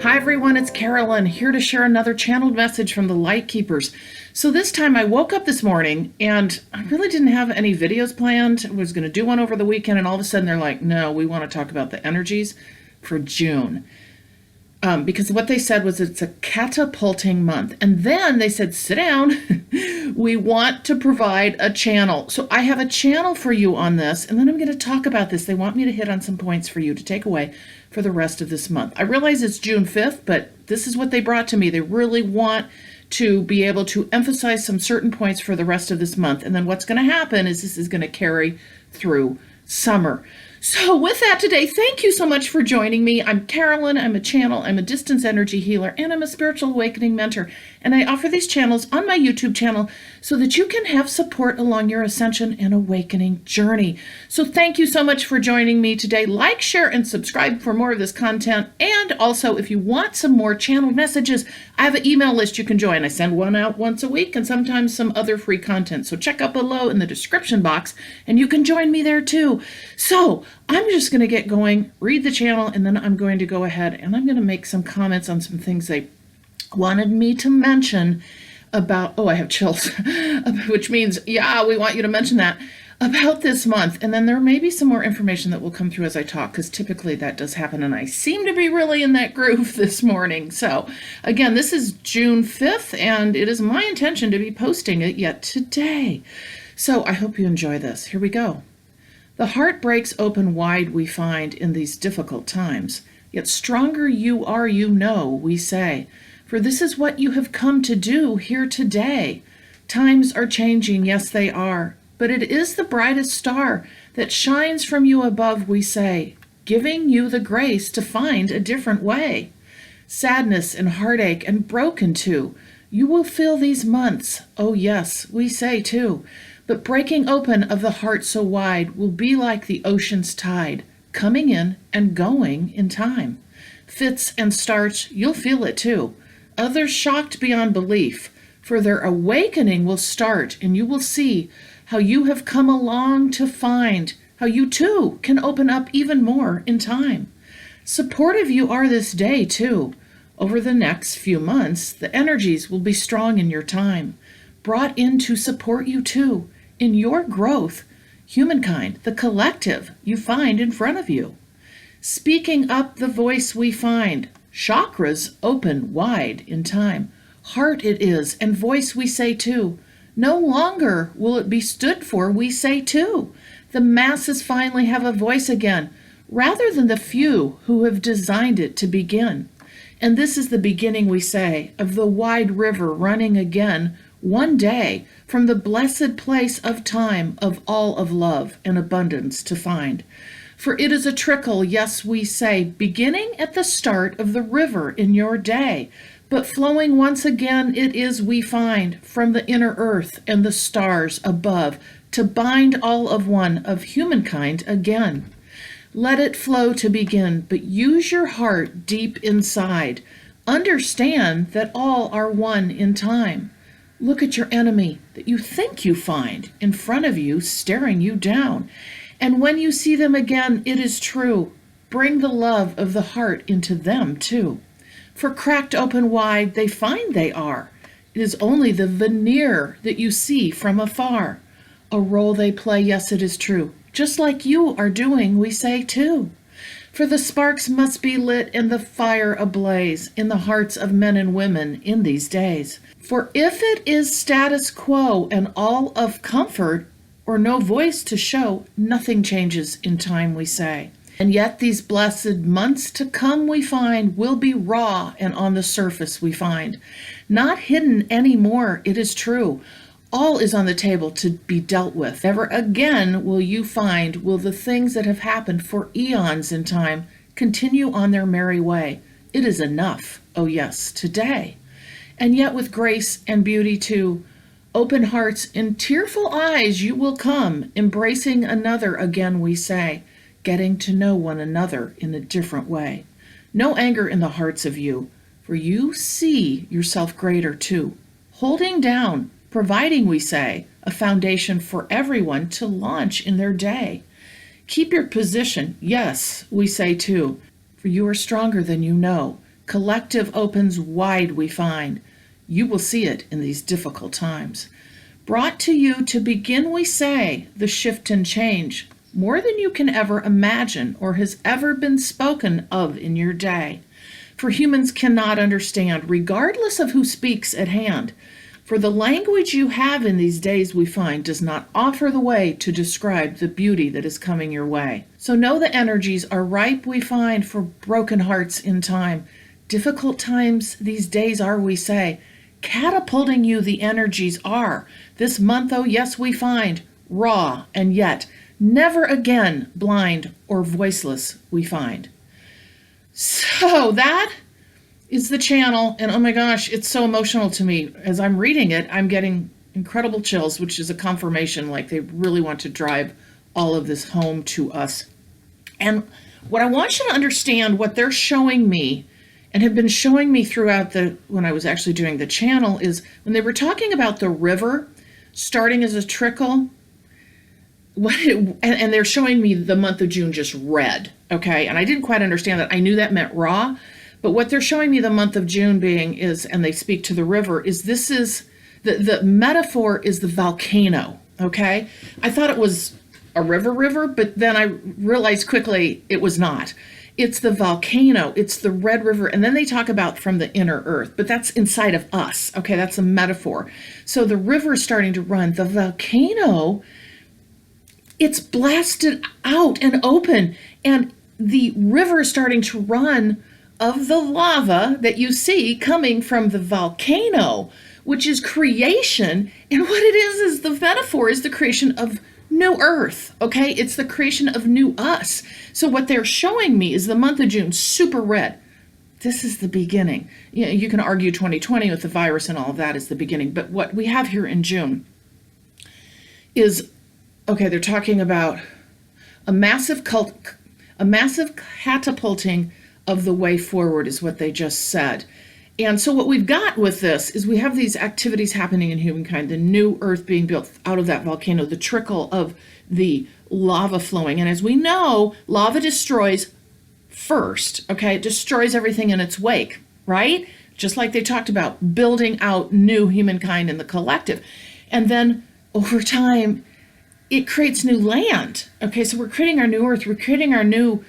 Hi everyone, it's Carolyn here to share another channeled message from the Light Keepers. So this time I woke up this morning and I really didn't have any videos planned. I was going to do one over the weekend and all of a sudden they're like, no, we want to talk about the energies for June. Because what they said was it's a catapulting month. And then they said, sit down, we want to provide a channel. So I have a channel for you on this, and then I'm going to talk about this. They want me to hit on some points for you to take away for the rest of this month. I realize it's June 5th, but this is what they brought to me. They really want to be able to emphasize some certain points for the rest of this month. And then what's going to happen is this is going to carry through summer. So with that today, thank you so much for joining me. I'm Carolyn, I'm a channel, I'm a distance energy healer, and I'm a spiritual awakening mentor. And I offer these channels on my YouTube channel so that you can have support along your ascension and awakening journey. So thank you so much for joining me today. Like, share, and subscribe for more of this content. And also, if you want some more channeled messages, I have an email list you can join. I send one out once a week and sometimes some other free content. So check out below in the description box and you can join me there too. So I'm just going to get going, read the channel, and then I'm going to go ahead and I'm going to make some comments on some things they wanted me to mention about, oh, I have chills, which means, yeah, we want you to mention that about this month. And then there may be some more information that will come through as I talk, because typically that does happen. And I seem to be really in that groove this morning. So again, this is June 5th, and it is my intention to be posting it yet today. So I hope you enjoy this. Here we go. The heart breaks open wide, we find, in these difficult times. Yet stronger you are, you know, we say. For this is what you have come to do here today. Times are changing, yes they are. But it is the brightest star that shines from you above, we say, giving you the grace to find a different way. Sadness and heartache and broken too, you will feel these months, oh yes, we say too. But breaking open of the heart so wide will be like the ocean's tide, coming in and going in time. Fits and starts, you'll feel it too. Others shocked beyond belief, for their awakening will start, and you will see how you have come along to find how you too can open up even more in time. Supportive you are this day too. Over the next few months, the energies will be strong in your time, brought in to support you too in your growth, humankind, the collective you find in front of you. Speaking up the voice we find, chakras open wide in time. Heart it is, and voice we say too. No longer will it be stood for, we say too. The masses finally have a voice again, rather than the few who have designed it to begin. And this is the beginning, we say, of the wide river running again one day from the blessed place of time of all of love and abundance to find. For it is a trickle, yes, we say, beginning at the start of the river in your day, but flowing once again it is, we find, from the inner earth and the stars above, to bind all of one of humankind again. Let it flow to begin, but use your heart deep inside. Understand that all are one in time. Look at your enemy that you think you find in front of you, staring you down. And when you see them again, it is true. Bring the love of the heart into them too. For cracked open wide, they find they are. It is only the veneer that you see from afar. A role they play, yes, it is true. Just like you are doing, we say too. For the sparks must be lit and the fire ablaze in the hearts of men and women in these days. For if it is status quo and all of comfort, or no voice to show, nothing changes in time, we say. And yet these blessed months to come, we find, will be raw and on the surface, we find. Not hidden anymore, it is true. All is on the table to be dealt with. Never again will you find will the things that have happened for eons in time continue on their merry way. It is enough, oh yes, today. And yet with grace and beauty too, open hearts and tearful eyes you will come, embracing another again, we say, getting to know one another in a different way. No anger in the hearts of you, for you see yourself greater too. Holding down, providing, we say, a foundation for everyone to launch in their day. Keep your position, yes, we say too, for you are stronger than you know. Collective opens wide, we find. You will see it in these difficult times. Brought to you to begin, we say, the shift and change, more than you can ever imagine or has ever been spoken of in your day. For humans cannot understand, regardless of who speaks at hand. For the language you have in these days, we find, does not offer the way to describe the beauty that is coming your way. So know the energies are ripe, we find, for broken hearts in time. Difficult times these days are, we say. Catapulting you the energies are. This month, oh yes, we find, raw and yet never again blind or voiceless, we find. So that is the channel, and oh my gosh, it's so emotional to me. As I'm reading it, I'm getting incredible chills, which is a confirmation like they really want to drive all of this home to us. And what I want you to understand, what they're showing me and have been showing me throughout when I was actually doing the channel, is when they were talking about the river starting as a trickle, and they're showing me the month of June just red, okay? And I didn't quite understand that. I knew that meant raw, but what they're showing me the month of June being is, and they speak to the river, is this is, the metaphor is the volcano, okay? I thought it was a river, but then I realized quickly it was not. It's the volcano, it's the red river, and then they talk about from the inner earth, but that's inside of us, okay? That's a metaphor. So the river is starting to run. The volcano, it's blasted out and open, and the river is starting to run of the lava that you see coming from the volcano, which is creation. And what it is the metaphor is the creation of new earth, okay? It's the creation of new us. So what they're showing me is the month of June, super red. This is the beginning. You know, you can argue 2020 with the virus and all of that is the beginning, but what we have here in June is, okay, they're talking about a massive catapulting of the way forward is what they just said. And so what we've got with this is we have these activities happening in humankind, the new earth being built out of that volcano, the trickle of the lava flowing. And as we know, lava destroys first, okay? It destroys everything in its wake, right? Just like they talked about building out new humankind in the collective. And then over time, it creates new land. Okay, so we're creating our new earth, we're creating our new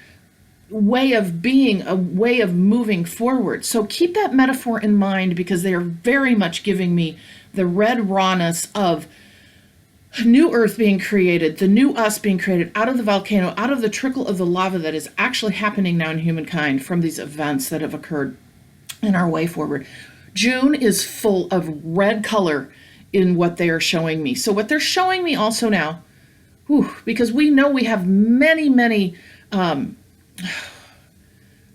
way of being, a way of moving forward. So keep that metaphor in mind, because they are very much giving me the red rawness of new earth being created, the new us being created out of the volcano, out of the trickle of the lava that is actually happening now in humankind from these events that have occurred in our way forward. June is full of red color in what they are showing me. So what they're showing me also now, because we know we have many,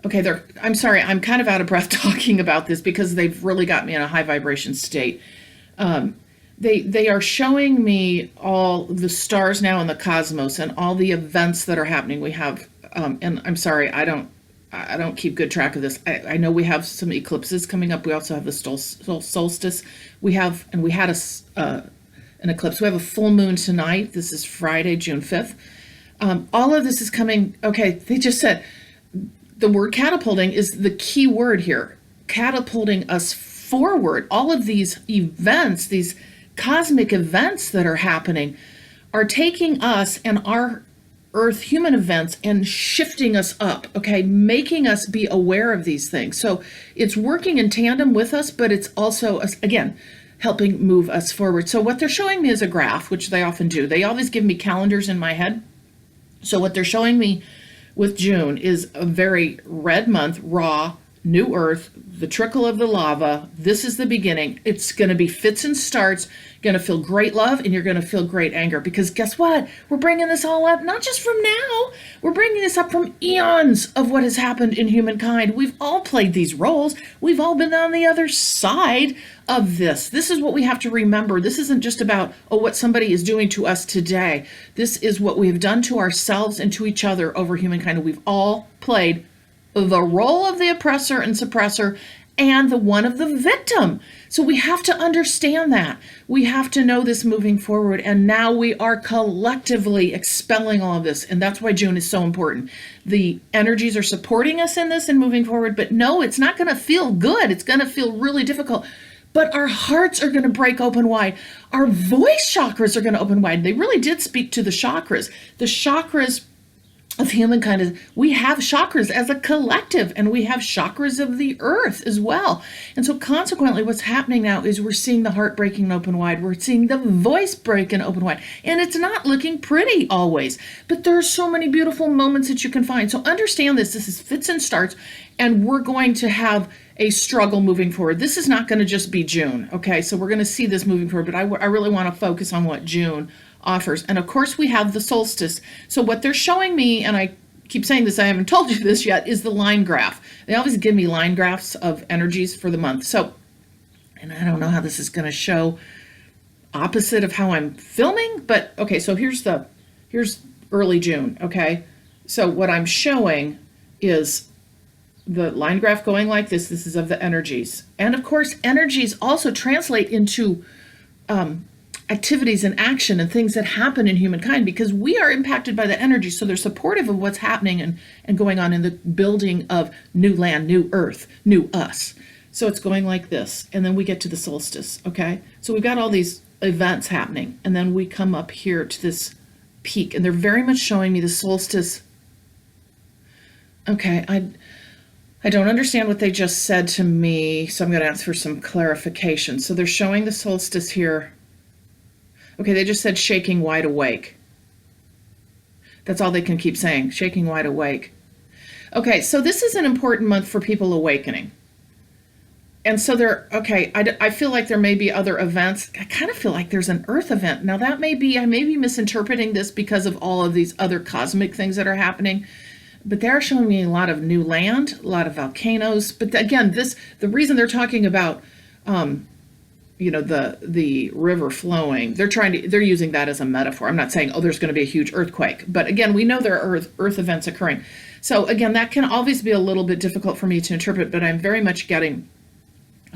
okay, I'm sorry, I'm kind of out of breath talking about this because they've really got me in a high vibration state. They are showing me all the stars now in the cosmos and all the events that are happening. We have, and I'm sorry, I don't keep good track of this. I know we have some eclipses coming up. We also have the solstice. We had an eclipse. We have a full moon tonight. This is Friday, June 5th. All of this is coming. Okay, they just said the word catapulting is the key word here. Catapulting us forward. All of these events, these cosmic events that are happening, are taking us and our earth human events and shifting us up, okay, making us be aware of these things. So it's working in tandem with us, but it's also, again, helping move us forward. So what they're showing me is a graph, which they often do. They always give me calendars in my head. So what they're showing me with June is a very red month, raw, new earth, the trickle of the lava. This is the beginning. It's going to be fits and starts, going to feel great love, and you're going to feel great anger. Because guess what? We're bringing this all up, not just from now. We're bringing this up from eons of what has happened in humankind. We've all played these roles. We've all been on the other side of this. This is what we have to remember. This isn't just about, what somebody is doing to us today. This is what we have done to ourselves and to each other over humankind. We've all played the role of the oppressor and suppressor, and the one of the victim. So we have to understand that. We have to know this moving forward. And now we are collectively expelling all of this. And that's why June is so important. The energies are supporting us in this and moving forward. But no, it's not going to feel good. It's going to feel really difficult. But our hearts are going to break open wide. Our voice chakras are going to open wide. They really did speak to the chakras. The chakras of humankind is, we have chakras as a collective, and we have chakras of the earth as well. And so consequently, what's happening now is we're seeing the heart breaking open wide. We're seeing the voice breaking open wide. And it's not looking pretty always, but there are so many beautiful moments that you can find. So understand this. This is fits and starts, and we're going to have a struggle moving forward. This is not going to just be June. Okay, so we're going to see this moving forward, but I really want to focus on what June offers. And of course, we have the solstice. So what they're showing me, and I keep saying this, I haven't told you this yet, is the line graph. They always give me line graphs of energies for the month. So, and I don't know how this is going to show opposite of how I'm filming, but okay, so here's early June, okay? So what I'm showing is the line graph going like this. This is of the energies. And of course, energies also translate into activities and action and things that happen in humankind, because we are impacted by the energy. So they're supportive of what's happening and going on in the building of new land, new earth, new us. So it's going like this. And then we get to the solstice. Okay. So we've got all these events happening, and then we come up here to this peak, and they're very much showing me the solstice. Okay. I don't understand what they just said to me, so I'm going to ask for some clarification. So they're showing the solstice here. Okay, they just said shaking wide awake. That's all they can keep saying, shaking wide awake. Okay, so this is an important month for people awakening. And so I feel like there may be other events. I kind of feel like there's an earth event. Now I may be misinterpreting this because of all of these other cosmic things that are happening. But they're showing me a lot of new land, a lot of volcanoes. But again, the reason they're talking about, the river flowing, they're using that as a metaphor. I'm not saying, there's going to be a huge earthquake. But again, we know there are earth events occurring. So again, that can always be a little bit difficult for me to interpret, but I'm very much getting,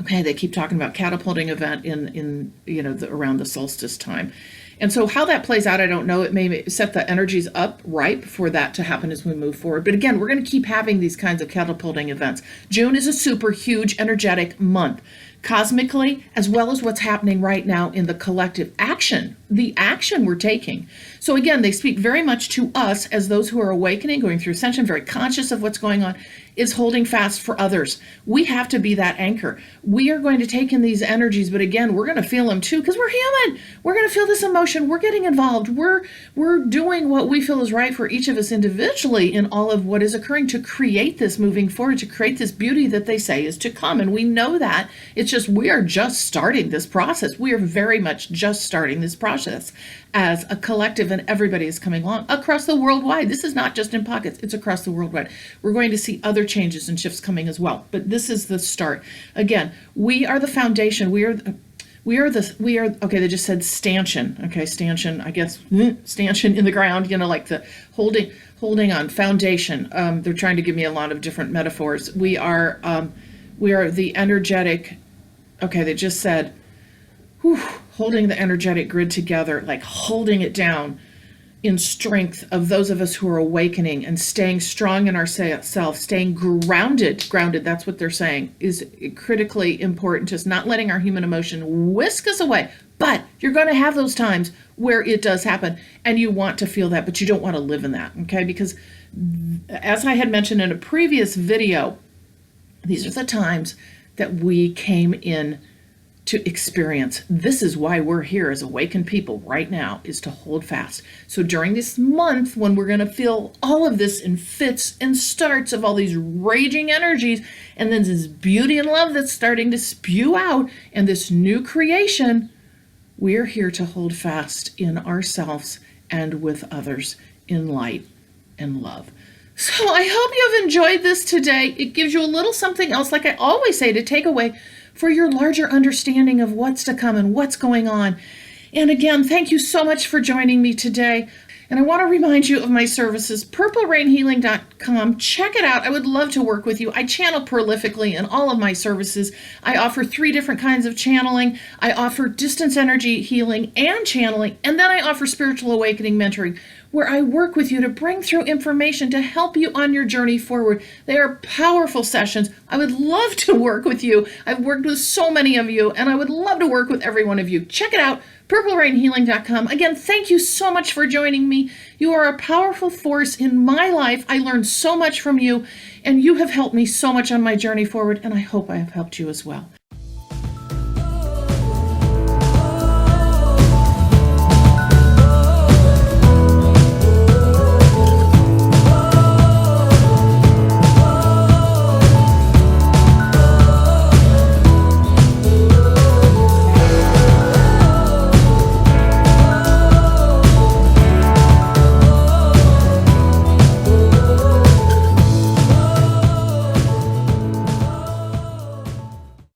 okay, they keep talking about catapulting event in around the solstice time. And so how that plays out, I don't know. It may set the energies up ripe for that to happen as we move forward. But again, we're going to keep having these kinds of catapulting events. June is a super huge energetic month, cosmically, as well as what's happening right now in the collective action, the action we're taking. So again, they speak very much to us as those who are awakening, going through ascension, very conscious of what's going on, is holding fast for others. We have to be that anchor. We are going to take in these energies, but again, we're going to feel them too, because we're human. We're going to feel this emotion. We're getting involved. We're doing what we feel is right for each of us individually in all of what is occurring to create this moving forward, to create this beauty that they say is to come. And we know that. It's just, we are just starting this process. We are very much just starting this process as a collective, and everybody is coming along across the worldwide. This is not just in pockets, it's across the worldwide. We're going to see other changes and shifts coming as well, but this is the start. Again, we are the foundation. We are okay, they just said stanchion. Okay, stanchion, I guess, stanchion in the ground, like the holding on, foundation. They're trying to give me a lot of different metaphors. We are the energetic, okay, they just said, holding the energetic grid together, like holding it down in strength of those of us who are awakening and staying strong in ourselves, staying grounded, that's what they're saying, is critically important to us, not letting our human emotion whisk us away. But you're going to have those times where it does happen, and you want to feel that, but you don't want to live in that, okay? Because as I had mentioned in a previous video, these are the times that we came in to experience. This is why we're here as awakened people right now, is to hold fast. So during this month, when we're going to feel all of this in fits and starts of all these raging energies, and then this beauty and love that's starting to spew out, and this new creation, we're here to hold fast in ourselves and with others in light and love. So I hope you've enjoyed this today. It gives you a little something else, like I always say, to take away for your larger understanding of what's to come and what's going on. And again, thank you so much for joining me today. And I want to remind you of my services, purplerainhealing.com. Check it out. I would love to work with you. I channel prolifically in all of my services. I offer 3 different kinds of channeling. I offer distance energy healing and channeling, and then I offer spiritual awakening mentoring, where I work with you to bring through information to help you on your journey forward. They are powerful sessions. I would love to work with you. I've worked with so many of you, and I would love to work with every one of you. Check it out, purplerainhealing.com. Again, thank you so much for joining me. You are a powerful force in my life. I learned so much from you, and you have helped me so much on my journey forward, and I hope I have helped you as well.